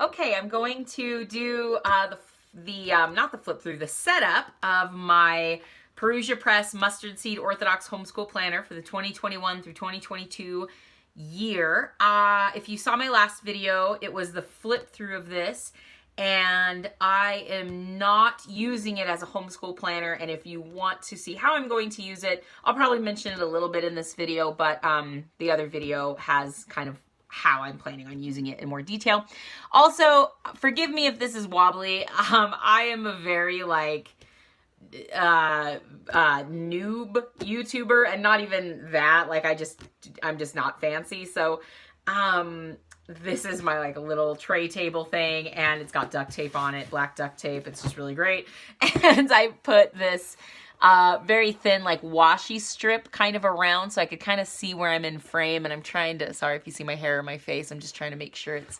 Okay, I'm going to do not the flip through, the setup of my Parousia Press Mustard Seed Orthodox Homeschool Planner for the 2021 through 2022 year. If you saw my last video, it was the flip through of this, and I am not using it as a homeschool planner. And if you want to see how I'm going to use it, I'll probably mention it a little bit in this video, but the other video has kind of how I'm planning on using it in more detail. Also, forgive me if this is wobbly. I am a very noob YouTuber, and not even that. I'm just not fancy. So, this is my little tray table thing, and it's got duct tape on it, black duct tape. It's just really great. And I put this very thin washi strip kind of around so I could kind of see where I'm in frame, and I'm trying to, sorry if you see my hair or my face, I'm just trying to make sure it's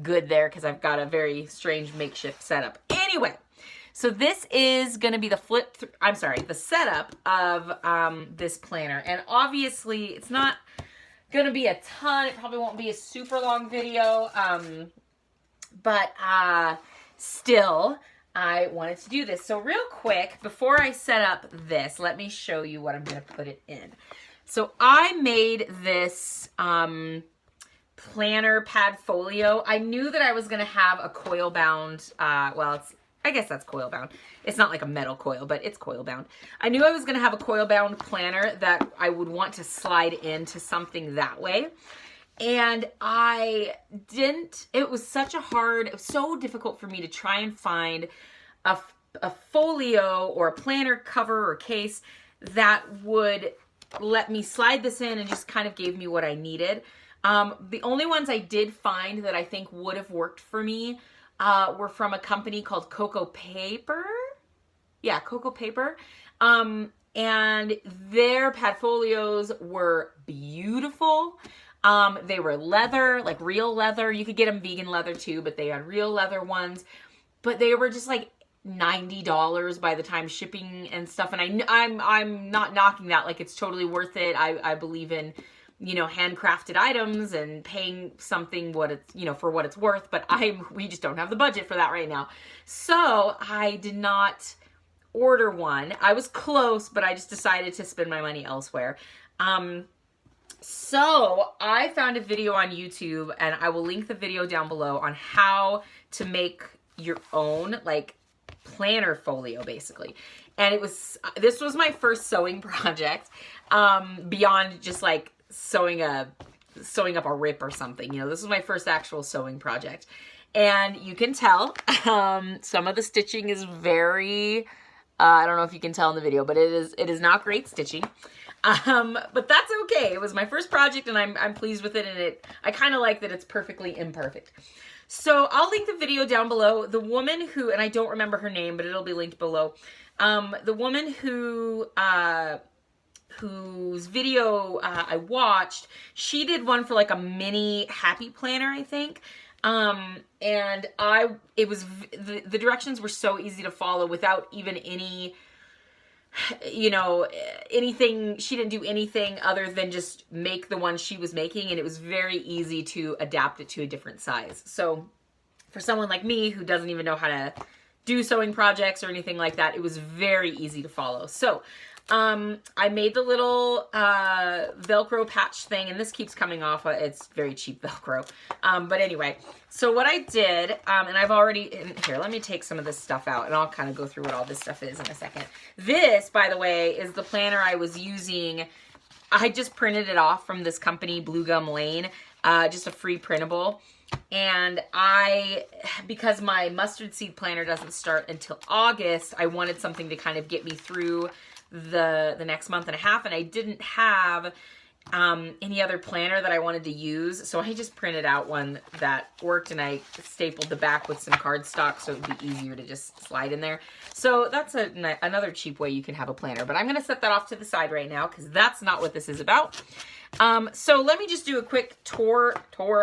good there because I've got a very strange makeshift setup. Anyway, so this is going to be the setup of this planner, and obviously it's not going to be a ton. It probably won't be a super long video, but still, I wanted to do this. So real quick, before I set up this, let me show you what I'm going to put it in. So I made this planner pad folio. I knew that I was going to have a coil bound, I guess that's coil bound. It's not like a metal coil, but it's coil bound. I knew I was going to have a coil bound planner that I would want to slide into something that way. And I didn't, it was so difficult for me to try and find a folio or a planner cover or case that would let me slide this in and just kind of gave me what I needed. The only ones I did find that I think would have worked for me were from a company called Cocoa Paper. Yeah, Cocoa Paper. And their pad folios were beautiful. They were leather, like real leather. You could get them vegan leather too, but they had real leather ones. But they were just like $90 by the time shipping and stuff. And I'm not knocking that. Like, it's totally worth it. I believe in, handcrafted items and paying something for what it's worth. But we just don't have the budget for that right now. So I did not order one. I was close, but I just decided to spend my money elsewhere. So I found a video on YouTube, and I will link the video down below on how to make your own planner folio, basically. And this was my first sewing project, beyond just sewing up a rip or something. This was my first actual sewing project. And you can tell, some of the stitching is very, I don't know if you can tell in the video, but it is not great stitching. But that's okay. It was my first project, and I'm pleased with it, and I kind of like that it's perfectly imperfect. So I'll link the video down below. The woman who, and I don't remember her name, but it'll be linked below. The woman whose video I watched, she did one for a mini happy planner, I think. And the directions were so easy to follow without even any, anything. She didn't do anything other than just make the one she was making, and it was very easy to adapt it to a different size. So for someone like me who doesn't even know how to do sewing projects or anything like that, it was very easy to follow. So I made the little Velcro patch thing, and this keeps coming off. It's very cheap Velcro. But anyway, so what I did, and I've already, here, let me take some of this stuff out, and I'll kind of go through what all this stuff is in a second. This, by the way, is the planner I was using. I just printed it off from this company, Blue Gum Lane, just a free printable. And because my mustard seed planner doesn't start until August, I wanted something to kind of get me through the next month and a half, and I didn't have any other planner that I wanted to use, so I just printed out one that worked, and I stapled the back with some cardstock so it would be easier to just slide in there. So that's another cheap way you can have a planner, but I'm going to set that off to the side right now because that's not what this is about. So let me just do a quick tour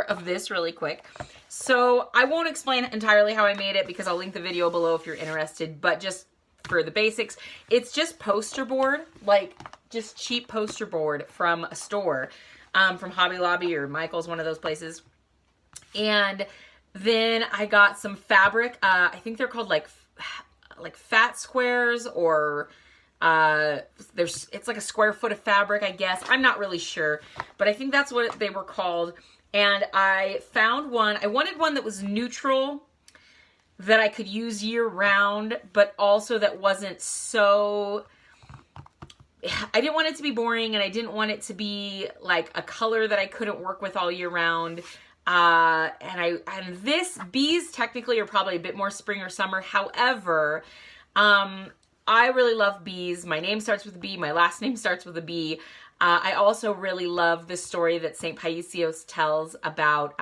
of this really quick. So I won't explain entirely how I made it because I'll link the video below if you're interested, but just for the basics, it's just poster board, just cheap poster board from a store, from Hobby Lobby or Michael's, one of those places. And Then I got some fabric. I think they're called like fat squares, or it's like a square foot of fabric, I guess. I'm not really sure, but I think that's what they were called. And I found one. I wanted one that was neutral, that I could use year round, but also that wasn't so, I didn't want it to be boring, and I didn't want it to be like a color that I couldn't work with all year round. And bees technically are probably a bit more spring or summer. However, I really love bees. My name starts with a B. My last name starts with a B. I also really love the story that St. Paisios tells about,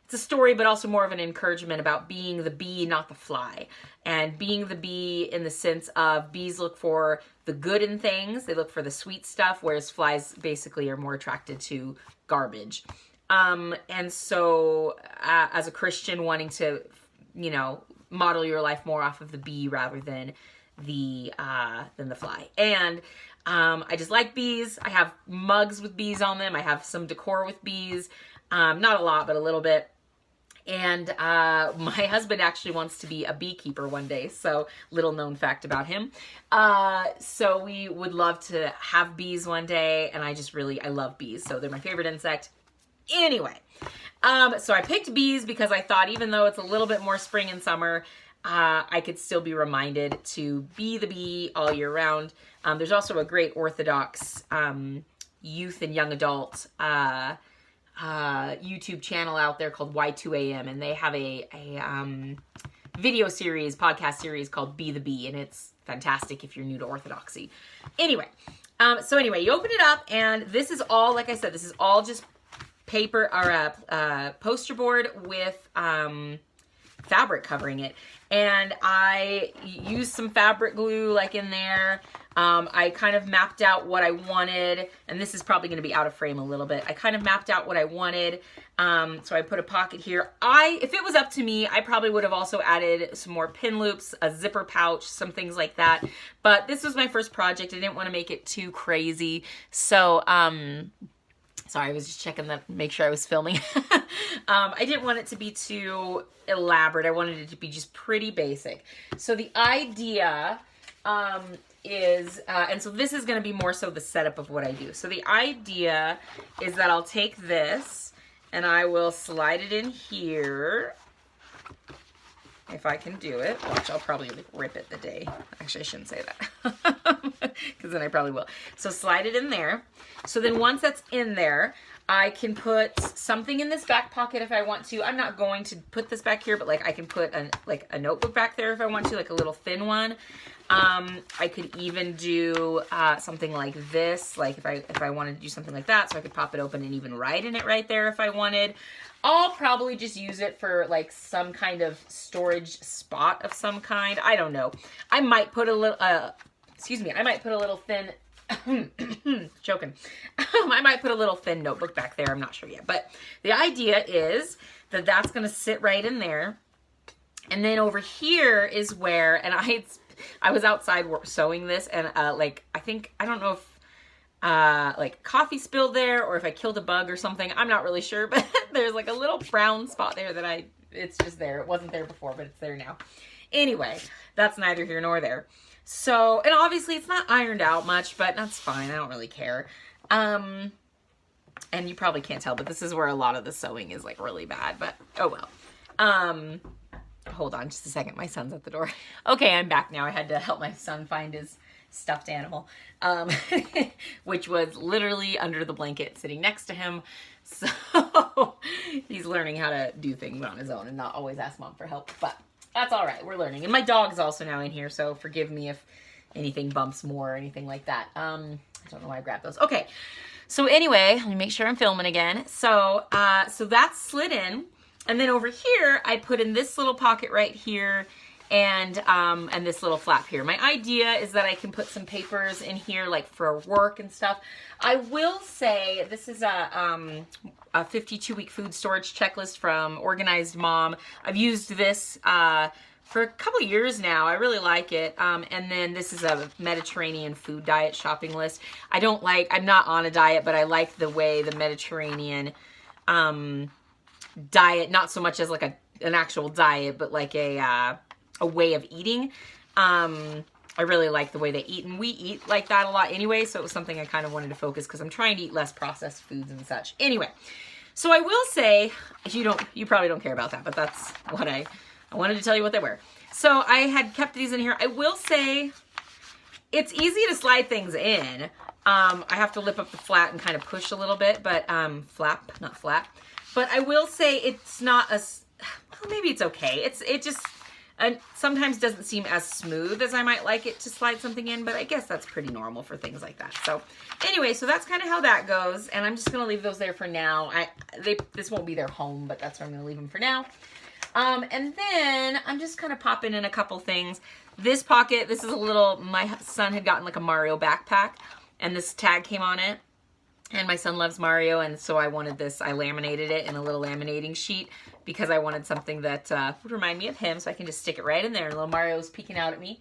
it's a story, but also more of an encouragement about being the bee, not the fly. And being the bee in the sense of bees look for the good in things. They look for the sweet stuff, whereas flies basically are more attracted to garbage. And so as a Christian, wanting to, model your life more off of the bee rather than the fly. And I just like bees. I have mugs with bees on them. I have some decor with bees. Not a lot, but a little bit. And my husband actually wants to be a beekeeper one day, so little known fact about him. So we would love to have bees one day, and I love bees, so they're my favorite insect. Anyway, so I picked bees because I thought even though it's a little bit more spring and summer, I could still be reminded to be the bee all year round. There's also a great Orthodox youth and young adult YouTube channel out there called Y2AM, and they have a video series, podcast series called Be the Bee, and it's fantastic if you're new to Orthodoxy. Anyway, you open it up, and this is all, like I said, this is all just paper or a poster board with fabric covering it. And I used some fabric glue like in there. I kind of mapped out what I wanted, and this is probably going to be out of frame a little bit. I kind of mapped out what I wanted. So I put a pocket here. If it was up to me, I probably would have also added some more pin loops, a zipper pouch, some things like that. But this was my first project. I didn't want to make it too crazy. So, sorry, I was just checking that, make sure I was filming. I didn't want it to be too elaborate. I wanted it to be just pretty basic. So the idea is, and so this is going to be more so the setup of what I do. So the idea is that I'll take this and I will slide it in here. If I can do it. Watch, I'll probably rip it the day. Actually, I shouldn't say that, because then I probably will. So slide it in there. So then once that's in there, I can put something in this back pocket if I want to. I'm not going to put this back here, but like I can put a notebook back there if I want to, like a little thin one. I could even do something like this, like if I wanted to do something like that, so I could pop it open and even write in it right there if I wanted. I'll probably just use it for like some kind of storage spot of some kind. I don't know. I might put a little, I might put a little thin, joking. I might put a little thin notebook back there. I'm not sure yet. But the idea is that that's going to sit right in there. And then over here is where, and I was outside sewing this, and I don't know if like coffee spilled there or if I killed a bug or something. I'm not really sure, but there's like a little brown spot there that it's just there. It wasn't there before, but it's there now. Anyway, that's neither here nor there. So, and obviously it's not ironed out much, but that's fine. I don't really care. And you probably can't tell, but this is where a lot of the sewing is like really bad, but oh well. Hold on just a second. My son's at the door. Okay, I'm back now. I had to help my son find his stuffed animal, which was literally under the blanket sitting next to him. So he's learning how to do things on his own and not always ask mom for help, but that's all right. We're learning. And my dog's also now in here, so forgive me if anything bumps more or anything like that. I don't know why I grabbed those. Okay. So anyway, let me make sure I'm filming again. So that's slid in. And then over here, I put in this little pocket right here and this little flap here. My idea is that I can put some papers in here, like for work and stuff. I will say this is a 52-week food storage checklist from Organized Mom. I've used this for a couple of years now. I really like it. And then this is a Mediterranean food diet shopping list. I'm not on a diet, but I like the way the Mediterranean diet, not so much as like an actual diet, but like a way of eating. I really like the way they eat, and we eat like that a lot anyway, so it was something I kind of wanted to focus because I'm trying to eat less processed foods and such. Anyway, so I will say, you probably don't care about that, but that's what I wanted to tell you what they were. So I had kept these in here. I will say it's easy to slide things in. I have to lip up the flat and kind of push a little bit, but flap, not flat. But I will say it's not as, well, maybe it's okay. It just sometimes doesn't seem as smooth as I might like it to slide something in, but I guess that's pretty normal for things like that. So anyway, so that's kind of how that goes, and I'm just going to leave those there for now. This won't be their home, but that's where I'm going to leave them for now. And then I'm just kind of popping in a couple things. This pocket, this is a little, my son had gotten like a Mario backpack, and this tag came on it. And my son loves Mario, and so I wanted this. I laminated it in a little laminating sheet because I wanted something that would remind me of him, so I can just stick it right in there. And little Mario's peeking out at me.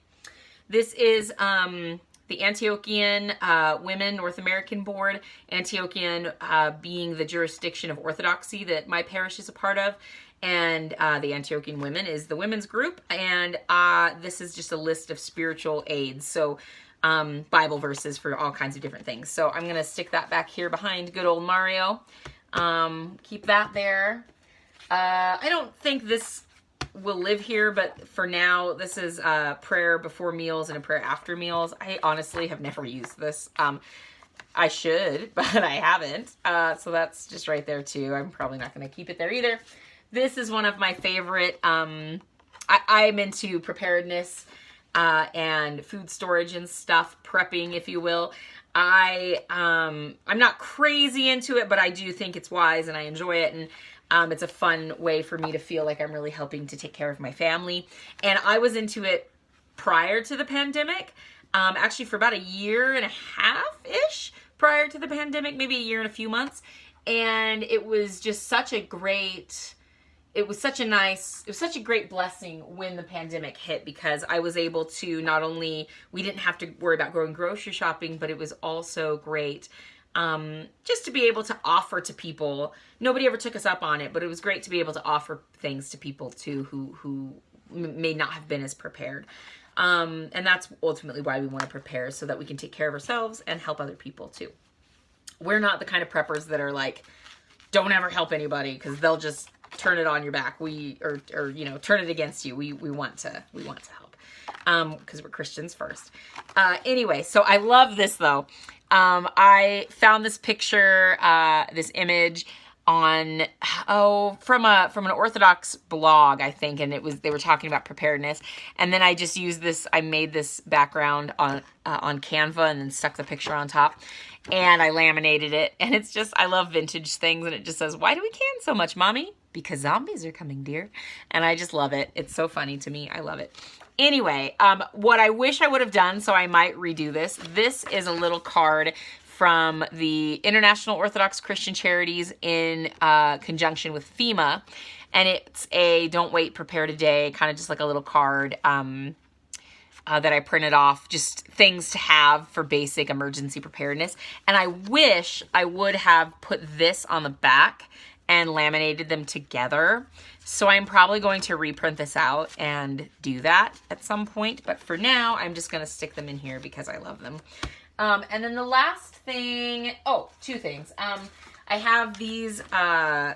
This is the Antiochian Women North American Board. Antiochian being the jurisdiction of Orthodoxy that my parish is a part of. And the Antiochian Women is the women's group. And this is just a list of spiritual aids. So Bible verses for all kinds of different things. So I'm going to stick that back here behind good old Mario. Keep that there. I don't think this will live here, but for now, this is a prayer before meals and a prayer after meals. I honestly have never used this. I should, but I haven't. So that's just right there too. I'm probably not going to keep it there either. This is one of my favorite. I'm into preparedness and food storage and stuff, prepping, if you will. I'm not crazy into it, but I do think it's wise and I enjoy it. And it's a fun way for me to feel like I'm really helping to take care of my family. And I was into it prior to the pandemic, actually for about 1.5 years-ish prior to the pandemic, maybe 1 year and a few months. And it was just such a great... It was such a great blessing when the pandemic hit, because I was able to not only, we didn't have to worry about going grocery shopping, but it was also great just to be able to offer to people. Nobody ever took us up on it, but it was great to be able to offer things to people too who may not have been as prepared. And that's ultimately why we want to prepare, so that we can take care of ourselves and help other people too. We're not the kind of preppers that are like, don't ever help anybody because they'll just turn it on your back. Or you know, turn it against you. We want to help because we're Christians first. Anyway, so I love this though. I found this picture, this image on from an Orthodox blog, I think, and they were talking about preparedness, and then I just used this. I made this background on Canva and then stuck the picture on top, and I laminated it. And it's just, I love vintage things, and it just says, "Why do we can so much, Mommy? Because zombies are coming, dear." And I just love it. It's so funny to me. I love it. Anyway, what I wish I would have done, so I might redo this. This is a little card from the International Orthodox Christian Charities in conjunction with FEMA. And it's a don't wait, prepare today, kind of just like a little card that I printed off, just things to have for basic emergency preparedness. And I wish I would have put this on the back and laminated them together. So I'm probably going to reprint this out and do that at some point. But for now, I'm just going to stick them in here because I love them. And then the last thing, two things. I have these, I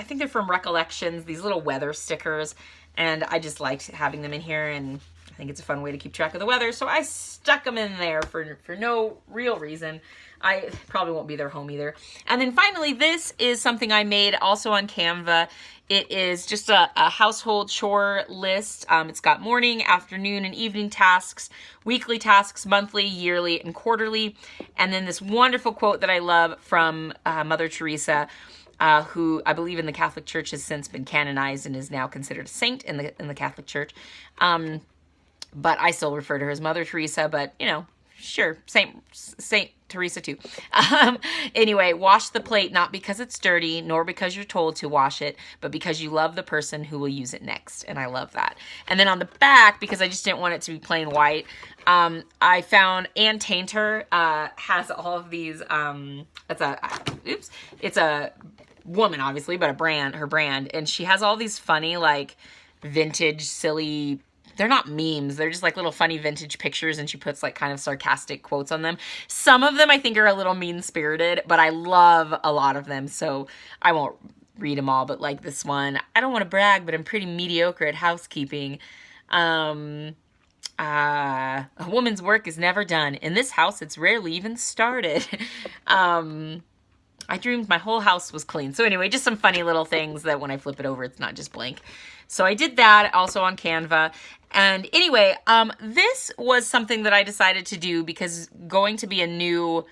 think they're from Recollections, these little weather stickers. And I just liked having them in here, and I think it's a fun way to keep track of the weather. So I stuck them in there for no real reason. I probably won't be their home either. And then finally, this is something I made also on Canva. It is just a household chore list. It's got morning, afternoon, and evening tasks, weekly tasks, monthly, yearly, and quarterly. And then this wonderful quote that I love from Mother Teresa, who I believe in the Catholic Church has since been canonized and is now considered a saint in the Catholic Church. But I still refer to her as Mother Teresa, but you know, sure, Saint Teresa too. Anyway, wash the plate not because it's dirty, nor because you're told to wash it, but because you love the person who will use it next. And I love that. And then on the back, because I just didn't want it to be plain white, I found Ann Tainter has all of these. It's a woman, obviously, but her brand. And she has all these funny, like, vintage, silly, they're not memes. They're just like little funny vintage pictures, and she puts like kind of sarcastic quotes on them. Some of them I think are a little mean-spirited, but I love a lot of them, so I won't read them all. But like this one, I don't want to brag, but I'm pretty mediocre at housekeeping. A woman's work is never done. In this house, it's rarely even started. I dreamed my whole house was clean. So anyway, just some funny little things that when I flip it over, it's not just blank. So I did that also on Canva. And anyway, this was something that I decided to do because going to be a new,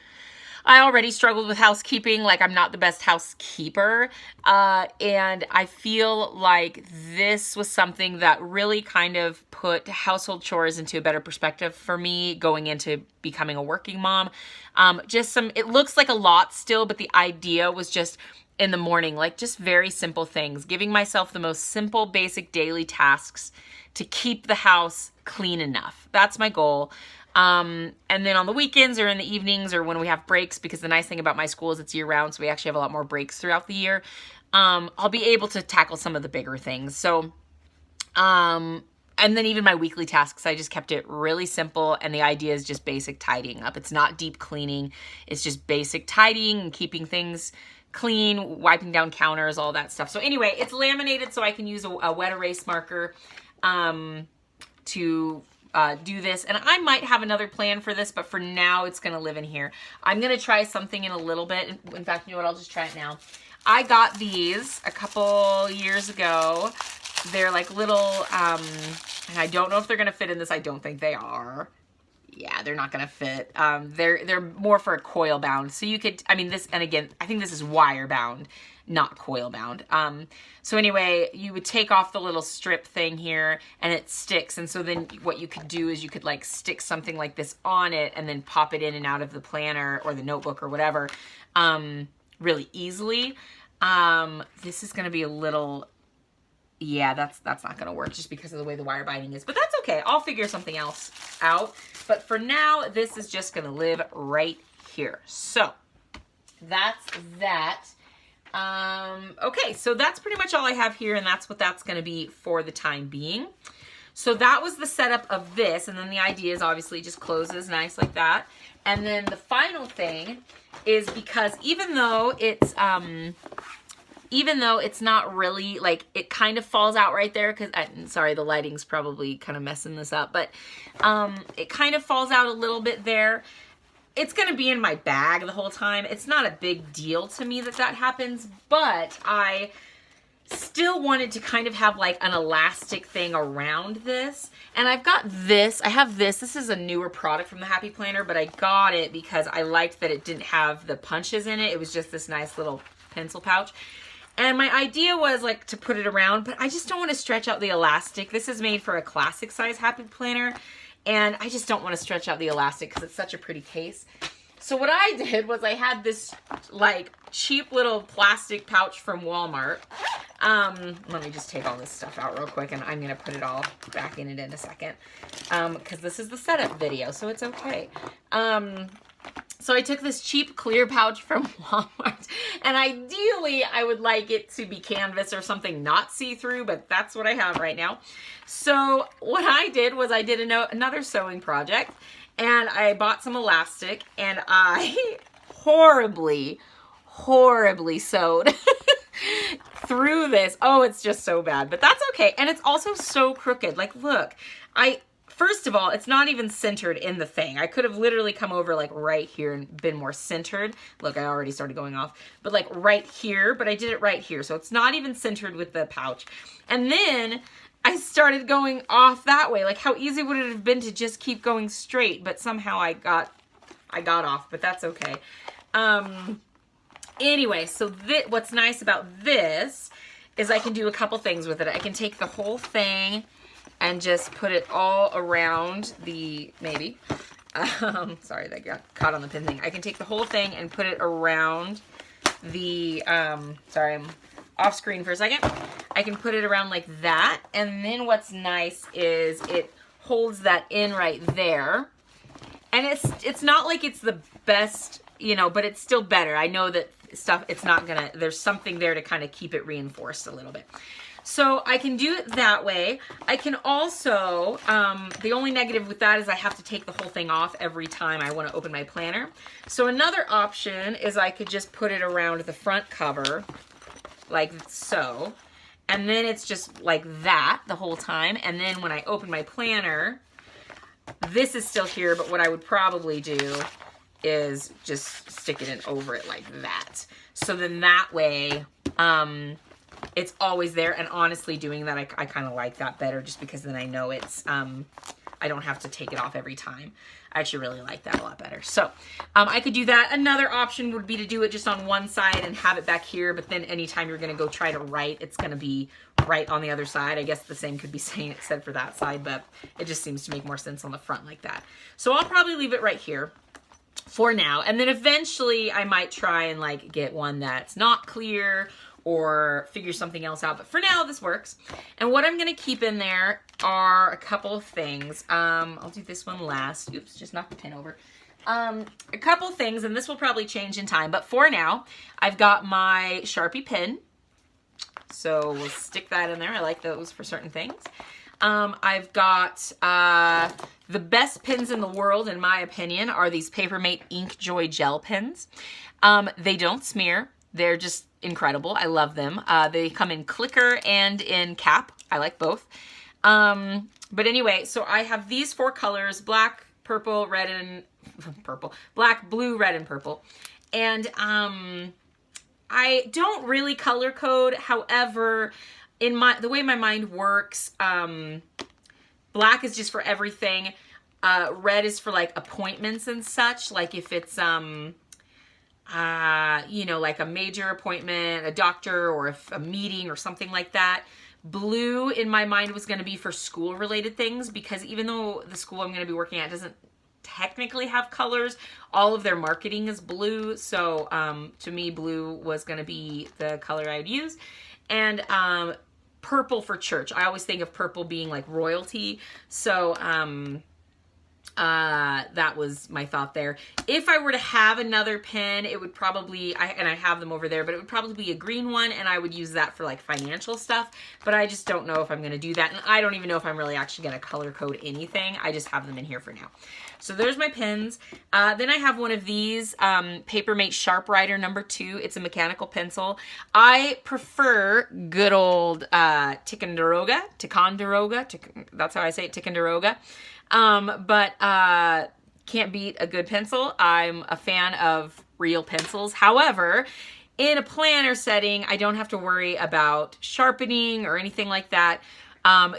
I already struggled with housekeeping. Like, I'm not the best housekeeper. And I feel like this was something that really kind of put household chores into a better perspective for me going into becoming a working mom. It looks like a lot still, but the idea was just in the morning, like just very simple things, giving myself the most simple, basic daily tasks to keep the house clean enough. That's my goal. And then on the weekends or in the evenings or when we have breaks, because the nice thing about my school is it's year round, so we actually have a lot more breaks throughout the year, I'll be able to tackle some of the bigger things. So, and then even my weekly tasks, I just kept it really simple. And the idea is just basic tidying up. It's not deep cleaning. It's just basic tidying and keeping things clean, wiping down counters, all that stuff. So anyway, it's laminated so I can use a wet erase marker to do this. And I might have another plan for this, but for now it's going to live in here. I'm going to try something in a little bit. In fact, you know what? I'll just try it now. I got these a couple years ago. They're like little, and I don't know if they're going to fit in this. I don't think they are. Yeah, they're not going to fit. They're more for a coil bound. So you could, I mean, this, and again, I think this is wire bound, not coil bound. So anyway, you would take off the little strip thing here and it sticks. And so then what you could do is you could like stick something like this on it and then pop it in and out of the planner or the notebook or whatever, really easily. This is going to be a little, yeah, that's not going to work just because of the way the wire binding is, but that's okay. I'll figure something else out. But for now, this is just going to live right here. So that's that. Okay, so that's pretty much all I have here, and that's what that's going to be for the time being. So that was the setup of this, and then the idea is obviously just closes nice like that. And then the final thing is, because even though it's not really, like, it kind of falls out right there, because, sorry, the lighting's probably kind of messing this up, but it kind of falls out a little bit there. It's going to be in my bag the whole time. It's not a big deal to me that that happens, but I still wanted to kind of have like an elastic thing around this. And I've got this. I have this. This is a newer product from the Happy Planner, but I got it because I liked that it didn't have the punches in it. It was just this nice little pencil pouch. And my idea was like to put it around, but I just don't want to stretch out the elastic. This is made for a classic size Happy Planner, and I just don't want to stretch out the elastic because it's such a pretty case. So what I did was I had this like cheap little plastic pouch from Walmart. Let me just take all this stuff out real quick, and I'm going to put it all back in it in a second, because this is the setup video, so it's okay. So I took this cheap clear pouch from Walmart, and ideally I would like it to be canvas or something not see-through, but that's what I have right now. So what I did was I did another sewing project, and I bought some elastic, and I horribly sewed through this. Oh, it's just so bad, but that's okay. And it's also so crooked. Like, look, first of all, it's not even centered in the thing. I could have literally come over like right here and been more centered. Look, I already started going off, but like right here, but I did it right here. So it's not even centered with the pouch. And then I started going off that way. Like, how easy would it have been to just keep going straight? But somehow I got off, but that's okay. Anyway, so what's nice about this is I can do a couple things with it. I can take the whole thing and just put it all around the, sorry, that got caught on the pin thing. I can take the whole thing and put it around the, sorry, I'm off screen for a second. I can put it around like that. And then what's nice is it holds that in right there. And it's not like it's the best, you know, but it's still better. I know that stuff, it's not gonna, there's something there to kind of keep it reinforced a little bit. So I can do it that way. I can also, the only negative with that is I have to take the whole thing off every time I want to open my planner. So another option is I could just put it around the front cover like so. And then it's just like that the whole time. And then when I open my planner, this is still here, but what I would probably do is just stick it in over it like that. So then that way, it's always there. And honestly, doing that, I kind of like that better just because then I know it's, I don't have to take it off every time. I actually really like that a lot better. So I could do that. Another option would be to do it just on one side and have it back here. But then anytime you're going to go try to write, it's going to be right on the other side. I guess the same could be said for that side, but it just seems to make more sense on the front like that. So I'll probably leave it right here for now. And then eventually I might try and like get one that's not clear or figure something else out. But for now, this works. And what I'm going to keep in there are a couple of things. I'll do this one last. Oops, just knocked the pen over. A couple of things, and this will probably change in time. But for now, I've got my Sharpie pen. So we'll stick that in there. I like those for certain things. I've got the best pens in the world, in my opinion, are these Papermate Ink Joy gel pens. They don't smear. They're just incredible. I love them. They come in clicker and in cap. I like both. But anyway, so I have these 4 colors: black, purple, red, and purple. Black, blue, red, and purple. And I don't really color code. However, in the way my mind works, black is just for everything. Red is for like appointments and such. Like if it's you know, like a major appointment, a doctor, or if a meeting or something like that. Blue in my mind was going to be for school related things, because even though the school I'm going to be working at doesn't technically have colors, all of their marketing is blue. So to me, blue was going to be the color I'd use. And purple for church. I always think of purple being like royalty. So that was my thought there. If I were to have another pen, it would probably, and I have them over there, but it would probably be a green one, and I would use that for like financial stuff, but I just don't know if I'm going to do that. And I don't even know if I'm really actually going to color code anything. I just have them in here for now. So there's my pens. Then I have one of these, Papermate Sharp Writer number 2. It's a mechanical pencil. I prefer good old Ticonderoga, that's how I say it, Ticonderoga. But can't beat a good pencil. I'm a fan of real pencils. However, in a planner setting, I don't have to worry about sharpening or anything like that.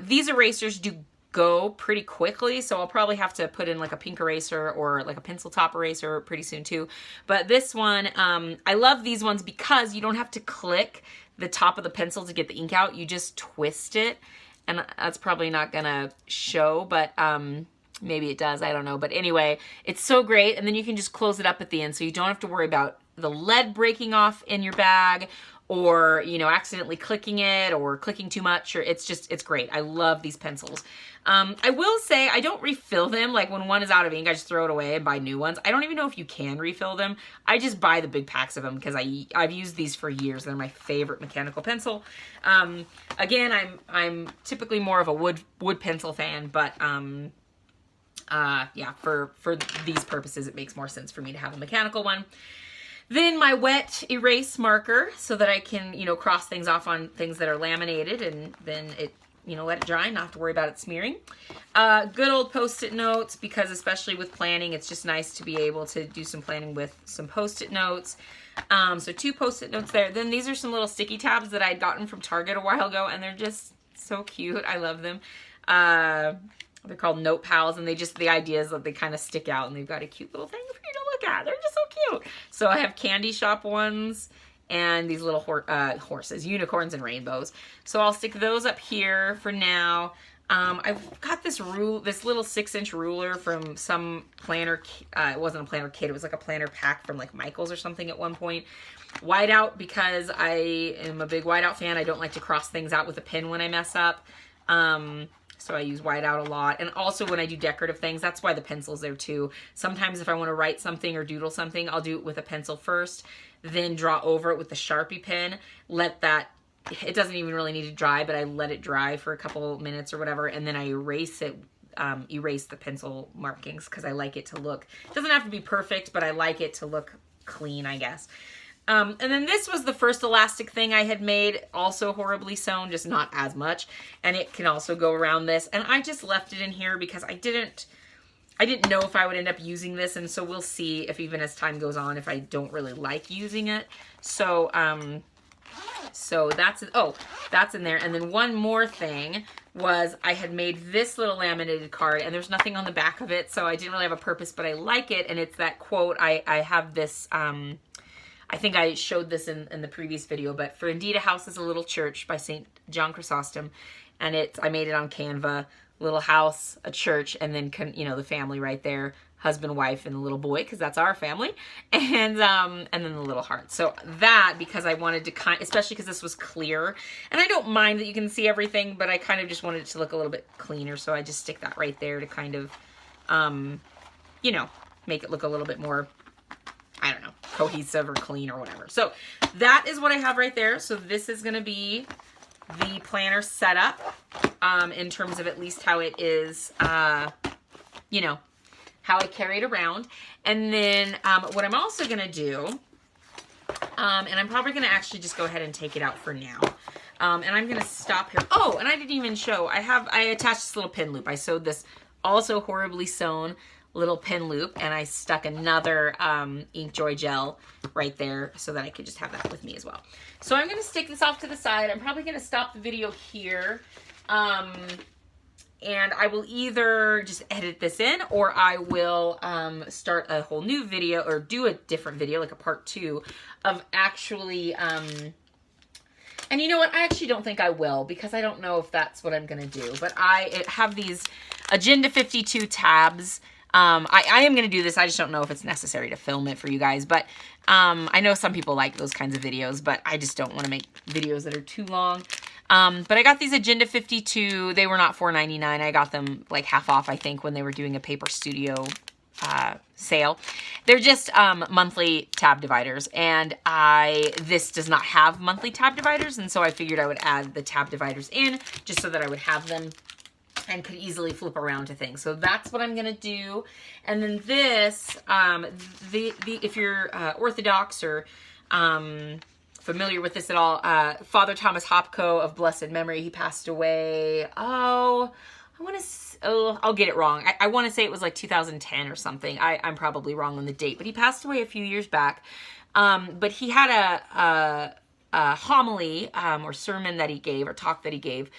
These erasers do go pretty quickly, so I'll probably have to put in like a pink eraser or like a pencil top eraser pretty soon too. But this one, I love these ones because you don't have to click the top of the pencil to get the ink out. You just twist it. And that's probably not gonna show, but maybe it does, I don't know. But anyway, it's so great. And then you can just close it up at the end, so you don't have to worry about the lead breaking off in your bag, or, you know, accidentally clicking it or clicking too much, or it's great. I love these pencils. I will say I don't refill them. Like when one is out of ink, I just throw it away and buy new ones. I don't even know if you can refill them. I just buy the big packs of them because I've used these for years. They're my favorite mechanical pencil. Again, I'm typically more of a wood pencil fan, but yeah, for these purposes, it makes more sense for me to have a mechanical one. Then my wet erase marker, so that I can, you know, cross things off on things that are laminated, and then it, you know, let it dry and not have to worry about it smearing. Good old Post-it notes, because especially with planning, it's just nice to be able to do some planning with some Post-it notes. So 2 Post-it notes there. Then these are some little sticky tabs that I'd gotten from Target a while ago, and they're just so cute. I love them. They're called Note Pals, and the idea is that they kind of stick out, and they've got a cute little thing for you to look at. They're just so cute. So I have candy shop ones and these little horses, unicorns and rainbows. So I'll stick those up here for now. I've got this little 6-inch ruler from some planner. It wasn't a planner kit. It was like a planner pack from like Michael's or something at one point. Whiteout, because I am a big whiteout fan. I don't like to cross things out with a pen when I mess up. So I use whiteout a lot. And also when I do decorative things, that's why the pencil's there too. Sometimes if I want to write something or doodle something, I'll do it with a pencil first. then draw over it with the Sharpie pen, let that, it doesn't even really need to dry, but I let it dry for a couple minutes or whatever, and then I erase it, erase the pencil markings, because I like it to look, it doesn't have to be perfect, but I like it to look clean, I guess. And then this was the first elastic thing I had made, also horribly sewn, just not as much, and it can also go around this, and I just left it in here because I didn't know if I would end up using this, and so we'll see if even as time goes on if I don't really like using it. So so that's in there. And then one more thing was I had made this little laminated card, and there's nothing on the back of it, so I didn't really have a purpose, but I like it, and it's that quote. I have this, I think I showed this in the previous video, but "For indeed a house is a little church" by St. John Chrysostom, and I made it on Canva. Little house, a church, and then, you know, the family right there, husband, wife, and the little boy, because that's our family, and then the little heart. So that, because I wanted to especially because this was clear, and I don't mind that you can see everything, but I kind of just wanted it to look a little bit cleaner, so I just stick that right there to kind of, you know, make it look a little bit more, I don't know, cohesive or clean or whatever. So that is what I have right there. So this is going to be the planner setup, in terms of at least how it is, you know, how I carry it around. And then what I'm also going to do, and I'm probably going to actually just go ahead and take it out for now. And I'm going to stop here. Oh, and I didn't even show, I attached this little pin loop. I sewed this also horribly sewn little pin loop, and I stuck another Ink Joy gel right there so that I could just have that with me as well. So I'm going to stick this off to the side. I'm probably going to stop the video here, and I will either just edit this in, or I will start a whole new video, or do a different video, like a part 2 of actually, and you know what, I actually don't think I will, because I don't know if that's what I'm going to do, but I have these Agenda 52 tabs. I am going to do this. I just don't know if it's necessary to film it for you guys, but I know some people like those kinds of videos, but I just don't want to make videos that are too long. But I got these Agenda 52. They were not $4.99. I got them like half off, I think, when they were doing a Paper Studio sale. They're just monthly tab dividers, and this does not have monthly tab dividers, and so I figured I would add the tab dividers in just so that I would have them and could easily flip around to things. So that's what I'm gonna do. And then this, if you're Orthodox or familiar with this at all, Father Thomas Hopko of blessed memory, he passed away, I'll get it wrong. I want to say it was like 2010 or something. I'm probably wrong on the date, but he passed away a few years back. But he had a homily or sermon that he gave, or talk that he gave.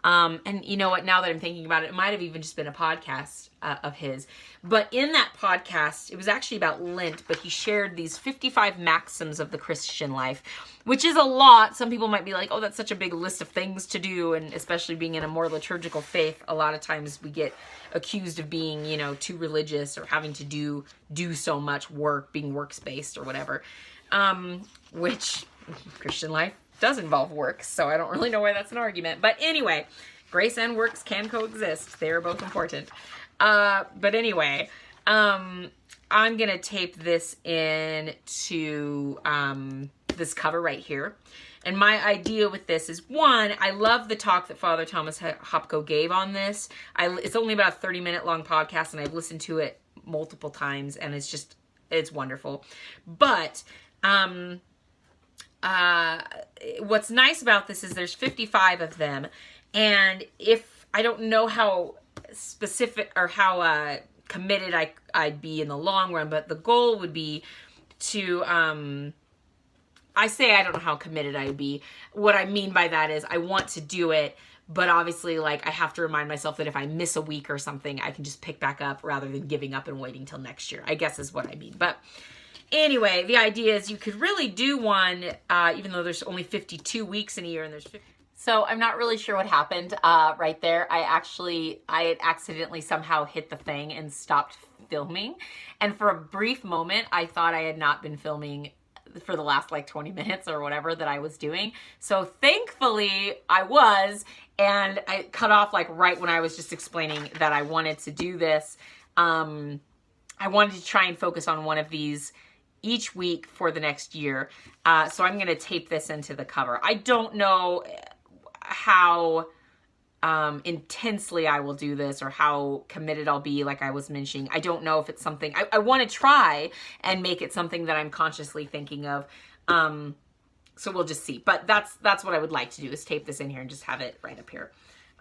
And you know what, now that I'm thinking about it, it might have even just been a podcast of his. But in that podcast, it was actually about Lent, but he shared these 55 maxims of the Christian life, which is a lot. Some people might be like, oh, that's such a big list of things to do. And especially being in a more liturgical faith, a lot of times we get accused of being, you know, too religious, or having to do so much work, being works-based or whatever, which Christian life does involve work, so I don't really know why that's an argument. But anyway, grace and works can coexist. They are both important. But anyway, I'm gonna tape this in to this cover right here. And my idea with this is, one, I love the talk that Father Thomas Hopko gave on this. It's only about a 30-minute long podcast, and I've listened to it multiple times, and it's wonderful. But what's nice about this is there's 55 of them, and if I don't know how specific or how committed I'd be in the long run, but the goal would be to I say I don't know how committed I'd be. What I mean by that is I want to do it, but obviously, like, I have to remind myself that if I miss a week or something, I can just pick back up rather than giving up and waiting till next year, I guess is what I mean. But anyway, the idea is you could really do one, even though there's only 52 weeks in a year, and there's 50. So I'm not really sure what happened right there. I had accidentally somehow hit the thing and stopped filming. And for a brief moment, I thought I had not been filming for the last like 20 minutes or whatever that I was doing. So thankfully I was, and I cut off like right when I was just explaining that I wanted to do this. I wanted to try and focus on one of these each week for the next year. So I'm going to tape this into the cover. I don't know how intensely I will do this or how committed I'll be, like I was mentioning. I don't know if it's something I want to try and make it something that I'm consciously thinking of. So we'll just see. But that's what I would like to do, is tape this in here and just have it right up here.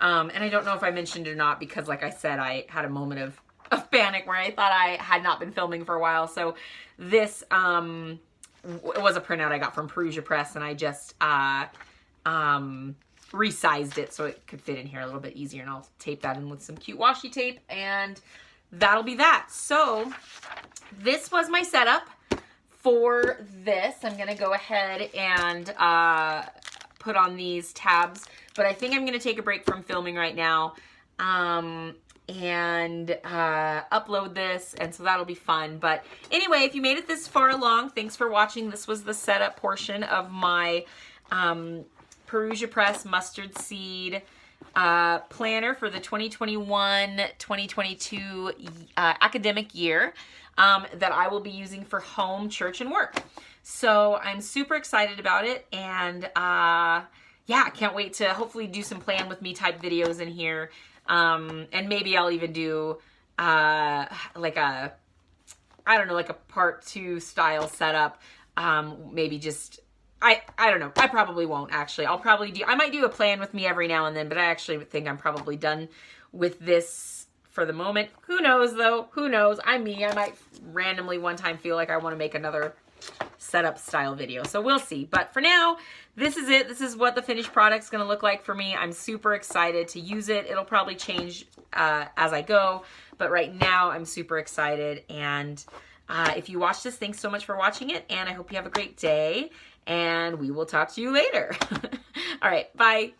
And I don't know if I mentioned it or not, because like I said, I had a moment of panic where I thought I had not been filming for a while. So this it was a printout I got from Parousia Press, and I just resized it so it could fit in here a little bit easier, and I'll tape that in with some cute washi tape, and that'll be that. So this was my setup for this. I'm gonna go ahead and put on these tabs, but I think I'm gonna take a break from filming right now and upload this, and so that'll be fun. But anyway, if you made it this far along, thanks for watching. This was the setup portion of my Parousia Press mustard seed planner for the 2021-2022 academic year that I will be using for home, church, and work. So I'm super excited about it, and yeah, I can't wait to hopefully do some plan with me type videos in here, and maybe I'll even do like a, I don't know, like a part 2 style setup, maybe just, I don't know. I probably won't, actually. I might do a plan with me every now and then, but I actually think I'm probably done with this for the moment. Who knows, though? Who knows? I'm me. I might randomly one time feel like I want to make another setup style video. So we'll see. But for now, this is it. This is what the finished product's going to look like for me. I'm super excited to use it. It'll probably change as I go. But right now, I'm super excited. And if you watched this, thanks so much for watching it. And I hope you have a great day. And we will talk to you later. All right, bye.